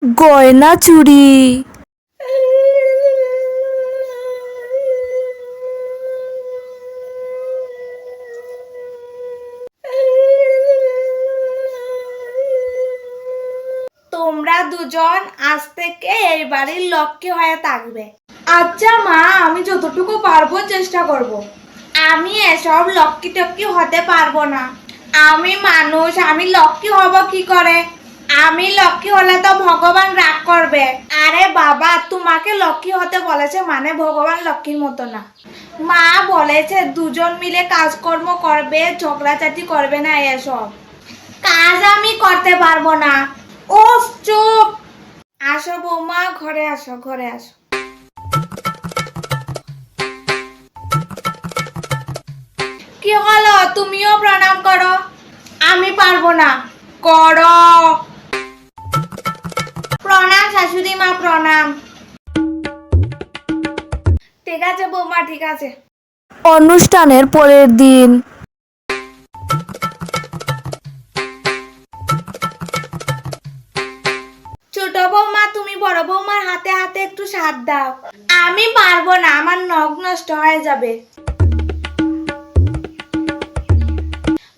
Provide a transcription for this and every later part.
গয়না চুরি। তোমরা দুজন আজ থেকে এই বাড়ির লক্ষ্মী হয়ে থাকবে। আচ্ছা মা, আমি যতটুকু পারবো চেষ্টা করব। আমি এসব লক্ষ্মী টক্কি হতে পারবো না। আমি মানুষ, আমি লক্ষ্মী হব কি করে? আমি লক্ষ্মী হলে তো ভগবান রাগ করবে। আরে বাবা, তোমাকে লক্ষ্মী হতে বলেছে মানে ভগবান লক্ষ্মীর মতো না। মা বলেছে দুজন মিলে কাজকর্ম করবে, ঝগড়াঝাটি করবে না। এসব কাজ আমি করতে পারবো না। ও চুপ! আসো বৌমা, ঘরে আসো, ঘরে আসো। কি হলো? তুমিও প্রণাম করো। আমি পারবো না। করো। প্রণাম শাশুড়ি মা, প্রণাম। ঠিক আছে বৌমা, ঠিক আছে। অনুষ্ঠানের পরের দিন। ছোট বৌমা, তুমি বড় বৌমার হাতে হাতে একটু সাথ দাও। আমি পারবো না, আমার নখ নষ্ট হয়ে যাবে।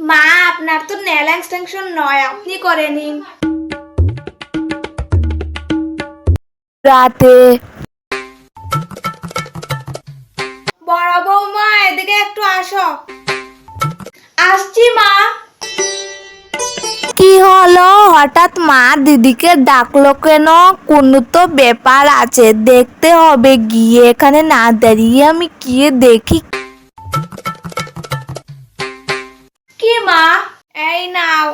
মা, আপনার তো নেল এক্সটেনশন নয়, আপনি করে নিন। রাতে। বড় বৌমা, এদিকে একটু আসো। আসছি মা। কি হলো? হঠাৎ মা দিদিকে ডাকলো কেন? কোনো তো ব্যাপার আছে, দেখতে হবে গিয়ে। এখানে না দাঁড়িয়ে আমি গিয়ে দেখি। কি মা? এই নাও,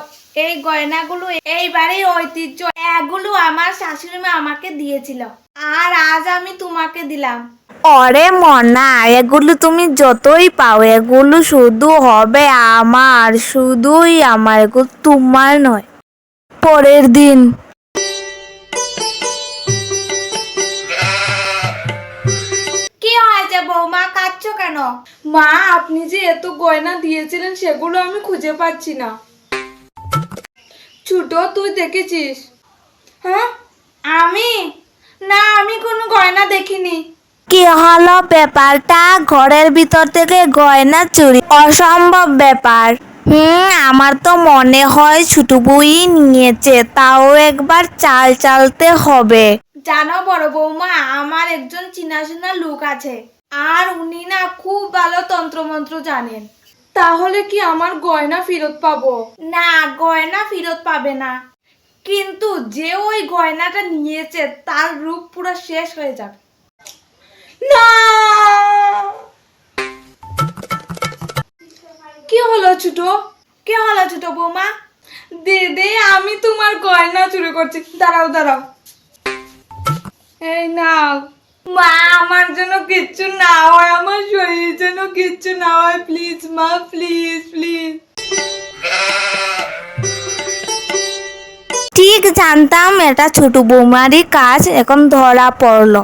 এই গয়নাগুলো এই বাড়ির ঐতিহ্য। এগুলো আমার শাশুড়ি মা আমাকে দিয়েছিল, আর আজ আমি তোমাকে দিলাম। অরে মনা, এগুলো তুমি যতই পাও, এগুলো শুধু হবে আমার, শুধুই আমার, এগুলো তোমার নয়। পরের দিন। কি হয়েছে বৌমা, কাঁদছো কেন? মা, আপনি যে এত গয়না দিয়েছিলেন সেগুলো আমি খুঁজে পাচ্ছি না। ছোট, তুই দেখেছিস? হ্যাঁ? আমি? না, আমি কোনো গয়না দেখিনি। কি হলো ব্যাপারটা? ঘরের ভিতর থেকে গয়না চুরি? অসম্ভব ব্যাপার। আমার তো মনে হয় ছোট বউই নিয়েছে, তাও একবার চাল চালতে হবে। জানো বড় বৌমা, আমার একজন চিনাশোনা লোক আছে, আর উনি না খুব ভালো তন্ত্রমন্ত্র জানেন। তাহলে কি আমার গয়না ফেরত পাবো? না, গয়না ফেরত পাবে না, কিন্তু যে ওই গয়নাটা নিয়েছে তার রূপ পুরো শেষ হয়ে যাবে। না! কি হলো ছোট? কি হলো ছোট বৌমা? দিদি, আমি তোমার গয়না চুরি করছি। দাঁড়াও দাঁড়াও, এই নাও। মা, আমার জন্য কিচ্ছু না হয়, আমার শরীরের জন্য কিচ্ছু না হয়, প্লিজ মা, প্লিজ প্লিজ। ঠিক জানতাম এটা ছোট বৌমারই কাজ, এখন ধরা পড়লো।